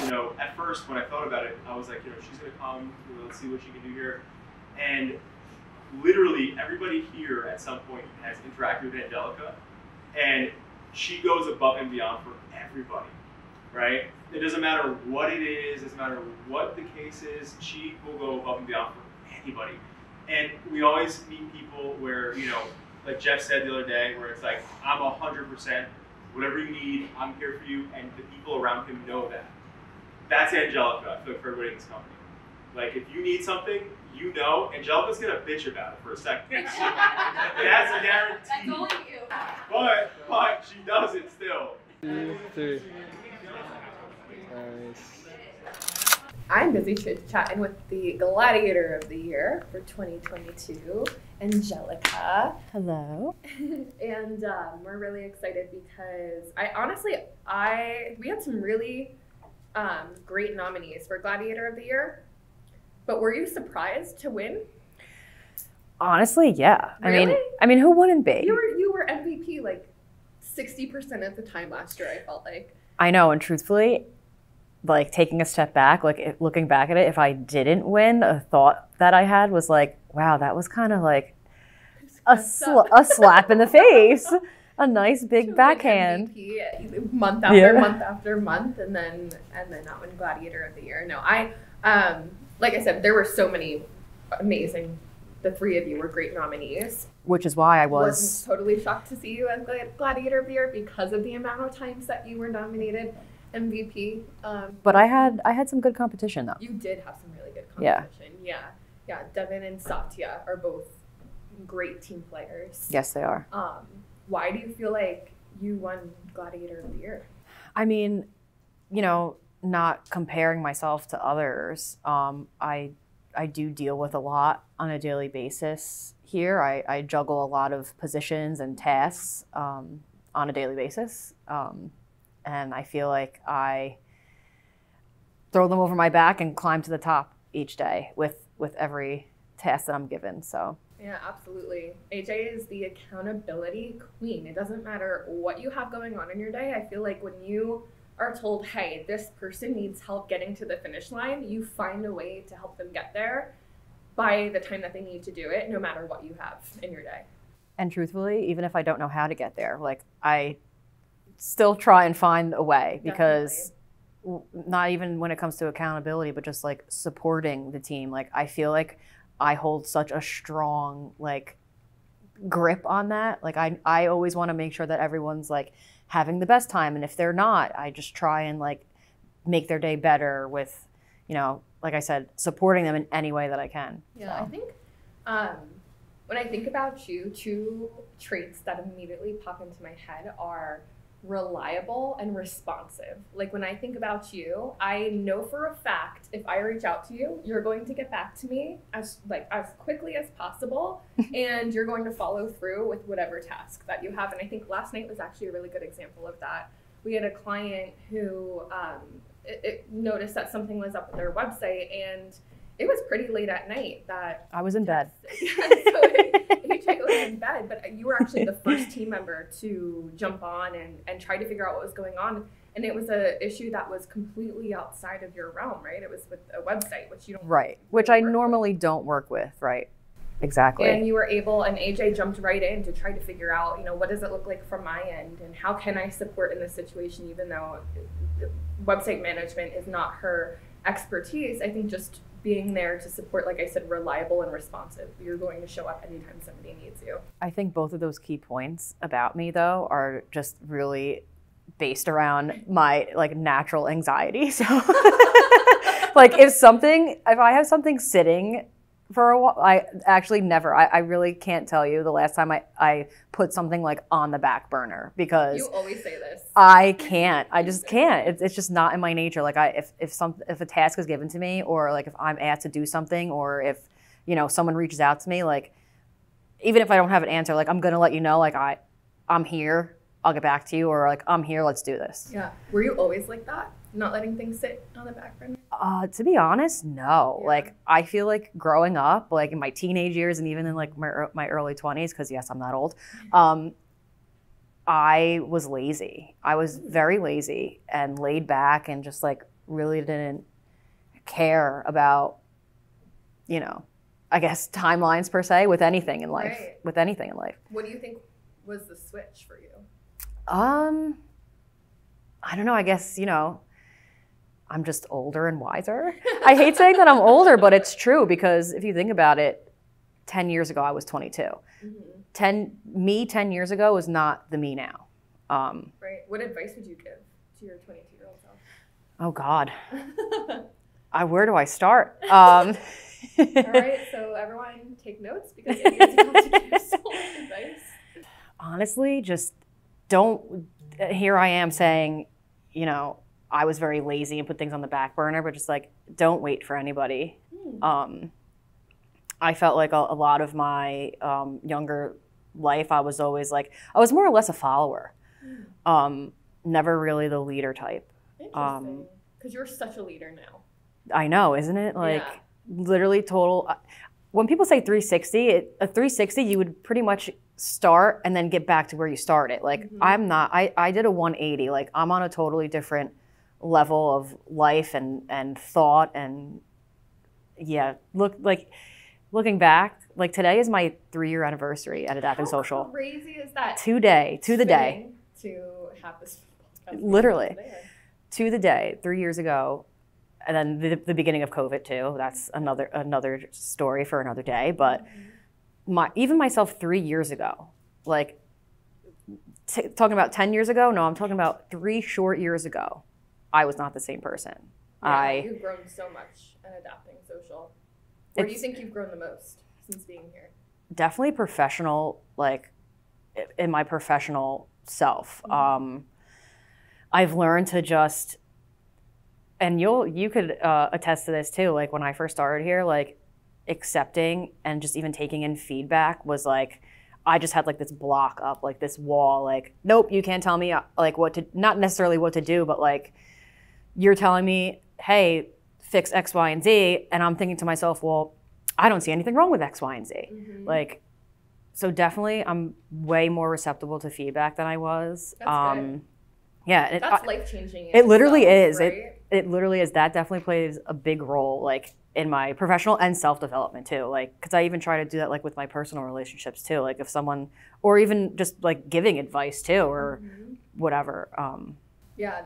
you know, at first when I thought about it, I was like, you know, she's gonna come, you know, let's see what she can do here. And literally everybody here at some point has interacted with Anjelica, and she goes above and beyond for everybody, right? It doesn't matter what it is, it doesn't matter what the case is, she will go above and beyond for anybody. And we always meet people where, you know, like Jeff said the other day, where it's like, I'm 100%, whatever you need, I'm here for you, and the people around him know that. That's Anjelica, I feel like, for everybody in this company. Like, if you need something, you know, Anjelica's gonna bitch about it for a second. That's a guarantee. That's only you. But she does it still. 2, 3. Nice. I'm busy chit-chatting with the Gladiator of the Year for 2022, Anjelica. Hello. And we're really excited because we had some really great nominees for Gladiator of the Year. But were you surprised to win? Honestly, yeah. Really? I mean, who wouldn't be? You were MVP like 60% of the time last year, I felt like. I know, and truthfully, like taking a step back, like looking back at it, if I didn't win, a thought that I had was like, wow, that was kind of like a slap in the face. A nice big backhand. MVP month after month after month, and then not win Gladiator of the Year. No, like I said, there were so many amazing. The three of you were great nominees. Which is why I wasn't totally shocked to see you as Gladiator of the Year because of the amount of times that you were nominated MVP. But I had some good competition though. You did have some really good competition. Yeah. Devin and Satya are both great team players. Yes, they are. Why do you feel like you won Gladiator of the Year? I mean, you know, not comparing myself to others, I do deal with a lot on a daily basis here. I juggle a lot of positions and tasks on a daily basis. And I feel like I throw them over my back and climb to the top each day with every task that I'm given. So. Yeah, absolutely. AJ is the accountability queen. It doesn't matter what you have going on in your day. I feel like when you are told, hey, this person needs help getting to the finish line, you find a way to help them get there by the time that they need to do it, no matter what you have in your day. And truthfully, even if I don't know how to get there, like I still try and find a way, because not even when it comes to accountability, but just like supporting the team. Like I feel like I hold such a strong like grip on that. Like I always want to make sure that everyone's like having the best time, and if they're not, I just try and like make their day better with, you know, like I said, supporting them in any way that I can. Yeah, so. I think when I think about you, two traits that immediately pop into my head are reliable and responsive. Like when I think about you, I know for a fact if I reach out to you, you're going to get back to me as quickly as possible, and you're going to follow through with whatever task that you have. And I think last night was actually a really good example of that. We had a client who noticed that something was up with their website, and it was pretty late at night that I was in bed. AJ was in bed, but you were actually the first team member to jump on and try to figure out what was going on. And it was an issue that was completely outside of your realm, right? It was with a website, which you don't which I normally don't work with, right? Exactly. And you were able, and AJ jumped right in to try to figure out, you know, what does it look like from my end, and how can I support in this situation, even though website management is not her expertise. I think just being there to support, like I said, reliable and responsive. You're going to show up anytime somebody needs you. I think both of those key points about me, though, are just really based around my like natural anxiety. So like if I have something sitting for a while, I actually never, I really can't tell you the last time I put something like on the back burner, because you always say this. I just can't. It's just not in my nature. Like if a task is given to me, or like if I'm asked to do something, or if, you know, someone reaches out to me, like even if I don't have an answer, like I'm going to let you know, like I'm here, I'll get back to you, or like I'm here, let's do this. Yeah. Were you always like that? Not letting things sit on the back burner? To be honest, no. Yeah. Like I feel like growing up, like in my teenage years and even in like my early 20s, because yes, I'm not old. I was lazy. I was very lazy and laid back and just like really didn't care about, you know, I guess timelines per se with anything in life. Right. With anything in life. What do you think was the switch for you? I don't know. I guess, you know, I'm just older and wiser. I hate saying that I'm older, but it's true because if you think about it, 10 years ago I was 22. Mm-hmm. 10 years ago was not the me now. Right. What advice would you give to your 22-year-old self? Oh God. Where do I start? All right, so everyone take notes because it is about to give so much advice. Honestly, just don't. Here I am saying, you know, I was very lazy and put things on the back burner, but just like, don't wait for anybody. I felt like a lot of my younger life, I was always like, I was more or less a follower. Never really the leader type. Interesting. Because you're such a leader now. I know, isn't it? Like, literally total. When people say 360, a 360, you would pretty much start and then get back to where you started. Like, I'm not, I did a 180. Like, I'm on a totally different level of life and thought. And yeah, looking back, like today is my 3-year anniversary at Adapting Social. How crazy is that? To the day. To have this podcast. Literally. To the day, 3 years ago. And then the beginning of COVID too. That's another story for another day. But even myself 3 years ago, like talking about 10 years ago, no, I'm talking about 3 short years ago, I was not the same person. Yeah, you've grown so much in Adapting Social. Where do you think you've grown the most since being here? Definitely professional, like in my professional self. I've learned to just, and you could attest to this too, like when I first started here, like accepting and just even taking in feedback was like, I just had like this block up, like this wall, like, nope, you can't tell me like not necessarily what to do, but like you're telling me, hey, fix X, Y, and Z. And I'm thinking to myself, well, I don't see anything wrong with X, Y, and Z. Like, so definitely I'm way more receptive to feedback than I was. That's good. Yeah. That's life-changing. It literally is. Right? It literally is. That definitely plays a big role, like in my professional and self-development too. Like, cause I even try to do that like with my personal relationships too. Like if someone, or even just like giving advice too, or whatever. Yeah,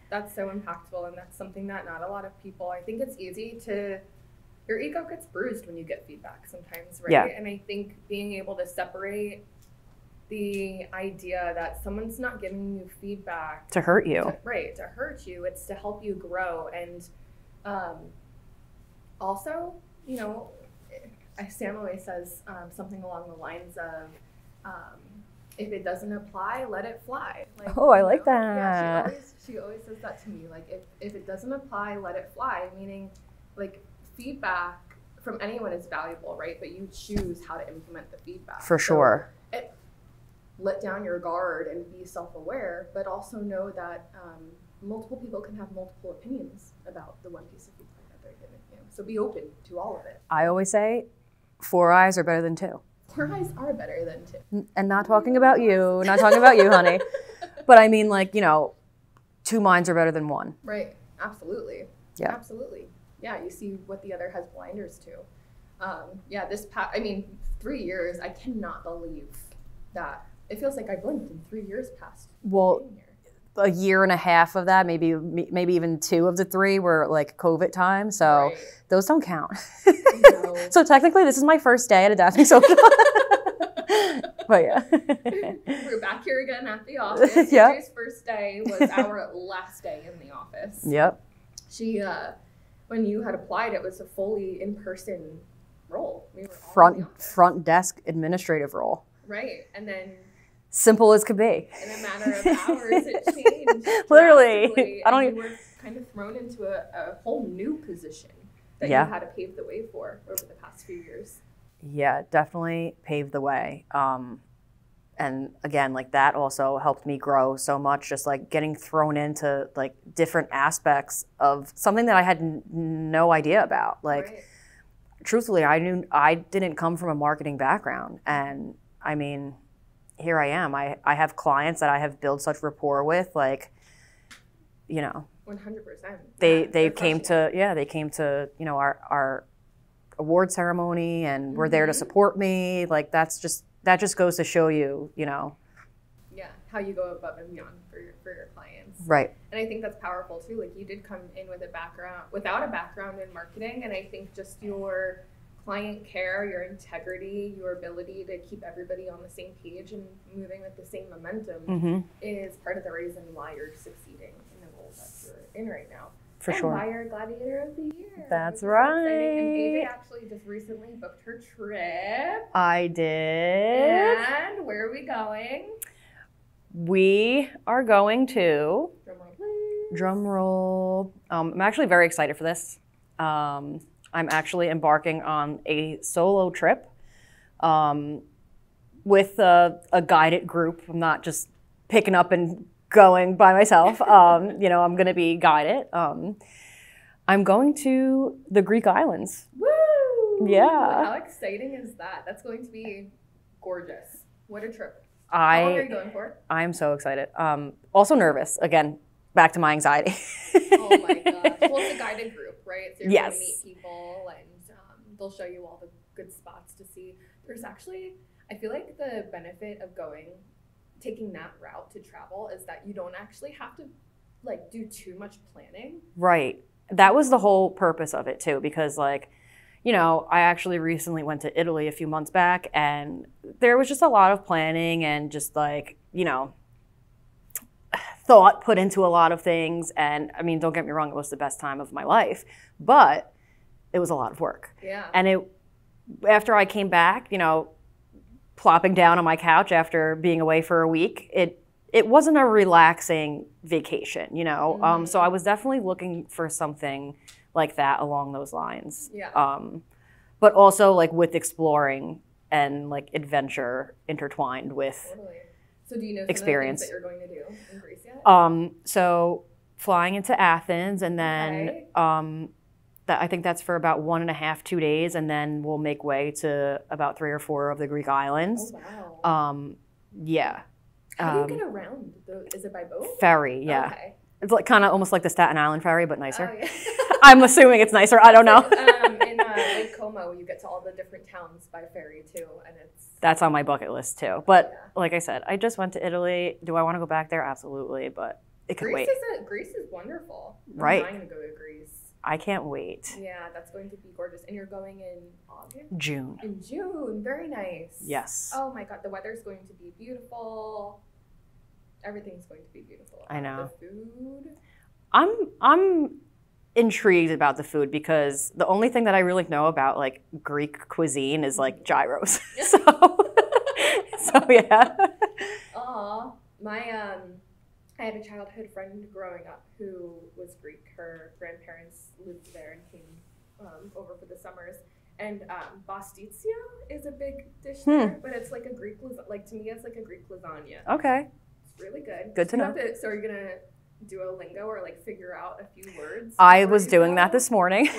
that's so impactful. And that's something that not a lot of people, I think it's easy to, your ego gets bruised when you get feedback sometimes, right? Yeah. And I think being able to separate the idea that someone's not giving you feedback to hurt you. To hurt you. It's to help you grow. And also, you know, Sam always says something along the lines of, if it doesn't apply, let it fly. Like, oh, I like that. Yeah, she always says that to me. Like, if it doesn't apply, let it fly. Meaning, like, feedback from anyone is valuable, right? But you choose how to implement the feedback. For sure. So let down your guard and be self-aware, but also know that multiple people can have multiple opinions about the one piece of feedback that they're giving you. So be open to all of it. I always say 4 eyes are better than 2. 4 eyes are better than 2. And not talking about you, honey. But I mean, like, you know, 2 minds are better than 1. Right. Absolutely. Yeah. Absolutely. Yeah. You see what the other has blinders to. Yeah. 3 years, I cannot believe that. It feels like I blinked and 3 years passed. Well, a year and a half of that, maybe even 2 of the 3 were like COVID time. So those don't count. No. So technically this is my first day at Adapting Social. But yeah. We're back here again at the office. Yep. AJ's first day was our last day in the office. Yep. She, when you had applied, it was a fully in-person role. We were all in the office. Front desk administrative role. Right. And then simple as could be. In a matter of hours, it changed. Literally. I don't even. You were kind of thrown into a whole new position that you had to pave the way for over the past few years. Yeah, definitely paved the way. And again, like that also helped me grow so much, just like getting thrown into like different aspects of something that I had no idea about. Like, truthfully, I didn't come from a marketing background. And I mean, here I am. I have clients that I have built such rapport with, like, you know, 100%. they came to our award ceremony and were there to support me. Like that just goes to show you, Yeah, how you go above and beyond for your clients. Right. And I think that's powerful too. Like you did come in with without a background in marketing, and I think just your client care, your integrity, your ability to keep everybody on the same page and moving with the same momentum is part of the reason why you're succeeding in the role that you're in right now. For and sure. why you're Gladiator of the Year. That's right. And AJ actually just recently booked her trip. I did. And where are we going? We are going to, Drum roll, please. drum roll. I'm actually very excited for this. I'm actually embarking on a solo trip with a guided group. I'm not just picking up and going by myself. I'm going to be guided. I'm going to the Greek islands. Woo! Yeah. How exciting is that? That's going to be gorgeous. What a trip. How long are you going for? I'm so excited. Also nervous. Again, back to my anxiety. Oh my gosh. Well, it's a guided group, right? So you're going to meet people and they'll show you all the good spots to see. There's actually, I feel like the benefit of taking that route to travel is that you don't actually have to do too much planning. Right. That was the whole purpose of it too, because I actually recently went to Italy a few months back and there was just a lot of planning and just thought put into a lot of things. And I mean, don't get me wrong, it was the best time of my life, but it was a lot of work. Yeah. And after I came back, plopping down on my couch after being away for a week, it wasn't a relaxing vacation, So I was definitely looking for something like that along those lines. Yeah. But also with exploring and adventure intertwined with So do you know some experience. of the things that you're going to do in Greece yet? So flying into Athens and then I think that's for about 1.5, 2 days, and then we'll make way to about 3 or 4 of the Greek islands. Oh, wow. Yeah. How do you get around? Is it by boat? Ferry, yeah. Okay. It's kind of almost like the Staten Island ferry, but nicer. Oh, yeah. I'm assuming it's nicer. I don't know. In Lake Como, you get to all the different towns by ferry too, and that's on my bucket list too. But like I said, I just went to Italy. Do I want to go back there? Absolutely, but it could wait. Greece is wonderful. Right. I'm dying to go to Greece. I can't wait. Yeah, that's going to be gorgeous. And you're going in August? June. In June. Very nice. Yes. Oh my God, the weather's going to be beautiful. Everything's going to be beautiful. I know. The food. I'm intrigued about the food because the only thing that I really know about Greek cuisine is gyros. So yeah. Aw, I had a childhood friend growing up who was Greek. Her grandparents lived there and came over for the summers. And bastitsia is a big dish there, but it's like a Greek to me it's like a Greek lasagna. Okay. It's really good. Good to know. So are you gonna Duolingo or figure out a few words? I was doing that this morning.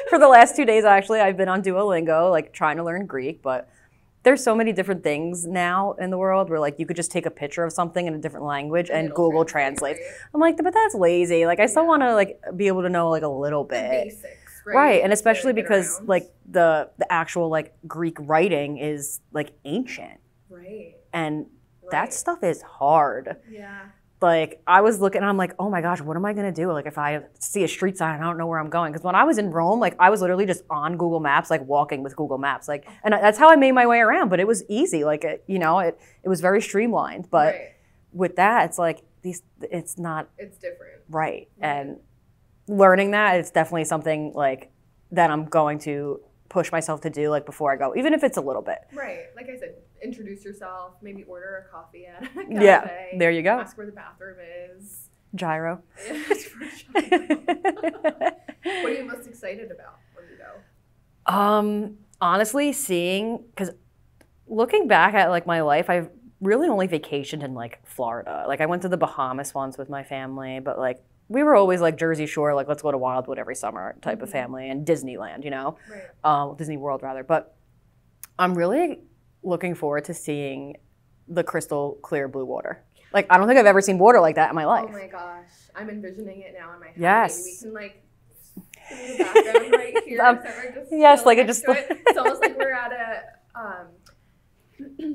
For the last 2 days, actually, I've been on Duolingo, trying to learn Greek, but there's so many different things now in the world where you could just take a picture of something in a different language and Google translates. Right? I'm like, but that's lazy. I still want to be able to know a little bit. The basics, right? Right, and especially because the actual Greek writing is ancient. Right. And that stuff is hard. Yeah. I was looking and I'm like, oh my gosh, what am I going to do? If I see a street sign and I don't know where I'm going. Because when I was in Rome, I was literally just on Google Maps, walking with Google Maps. And that's how I made my way around. But it was easy. It was very streamlined. But with that, it's it's not. It's different. Right. And learning that, it's definitely something that I'm going to push myself to do before I go, even if it's a little bit. Right. Like I said, introduce yourself, maybe order a coffee at a cafe. Yeah, there you go. Ask where the bathroom is. Gyro. What are you most excited about when you go? Honestly, because looking back at my life, I've really only vacationed in Florida. I went to the Bahamas once with my family, but we were always Jersey Shore, let's go to Wildwood every summer type of family, and Disneyland, Right. Disney World rather. But I'm really looking forward to seeing the crystal clear blue water. Like, I don't think I've ever seen water like that in my life. Oh my gosh. I'm envisioning it now in my head. Yes. Maybe we can like in the background right here. So we're just yes, like it next just. to it. It's almost like we're at a.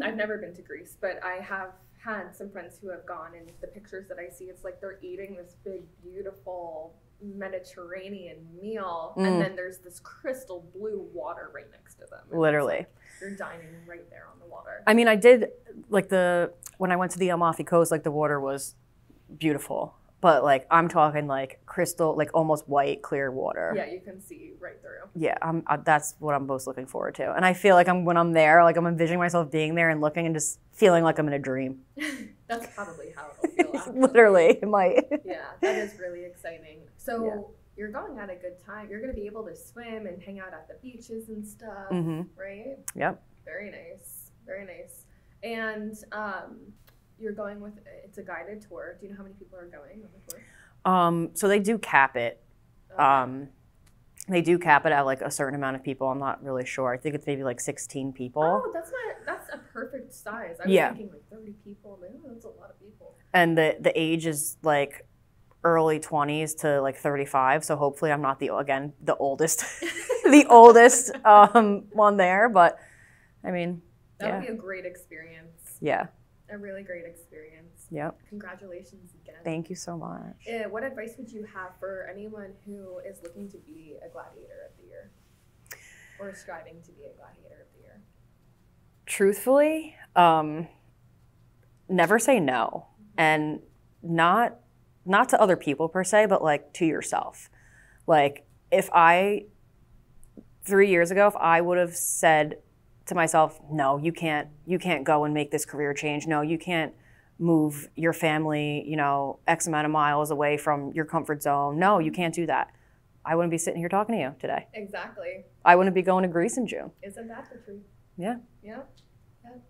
I've never been to Greece, but I have had some friends who have gone, and the pictures that I see, it's like they're eating this big, beautiful Mediterranean meal, and then there's this crystal blue water right next to them. And Literally. like you're dining right there on the water. I mean, I did like when I went to the Amalfi Coast, like the water was beautiful, but like I'm talking like crystal, like almost white, clear water. Yeah, you can see right through. Yeah, that's what I'm most looking forward to. And I feel like when I'm there, like I'm envisioning myself being there and looking and just feeling like I'm in a dream. That's probably how it'll feel. Actually. Literally, it might. Yeah, that is really exciting. So you're going at a good time. You're going to be able to swim and hang out at the beaches and stuff, right? Yep. Very nice. Very nice. And you're going with, it's a guided tour. Do you know how many people are going on the tour? So they do cap it. Okay. They do cap it at like a certain amount of people. I'm not really sure. I think it's maybe like 16 people. Oh, that's a perfect size. I was thinking like 30 people. Man, that's a lot of people. And the age is like early 20s to like 35. So hopefully I'm not the oldest, the oldest one there. But I mean, that would be a great experience. Yeah. A really great experience. Yep. Congratulations again. Thank you so much. What advice would you have for anyone who is looking to be a Gladiator of the Year or striving to be a Gladiator of the Year? Truthfully, never say no. And not to other people per se, but like to yourself. Like 3 years ago, if I would have said to myself, no, you can't go and make this career change. No, you can't move your family, X amount of miles away from your comfort zone. No, you can't do that. I wouldn't be sitting here talking to you today. Exactly. I wouldn't be going to Greece in June. Isn't that the truth? Yeah.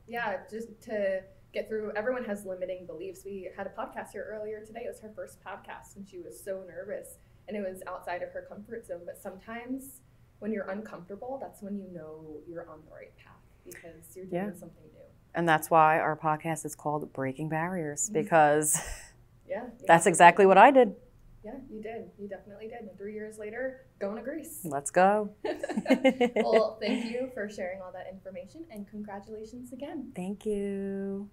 Yeah, just to get through, everyone has limiting beliefs. We had a podcast here earlier today. It was her first podcast, and she was so nervous, and it was outside of her comfort zone. But sometimes when you're uncomfortable, that's when you know you're on the right path because you're doing something new. And that's why our podcast is called Breaking Barriers, because that's exactly. exactly what I did. Yeah, you did. You definitely did. And 3 years later, going to Greece. Let's go. Well, thank you for sharing all that information, and congratulations again. Thank you.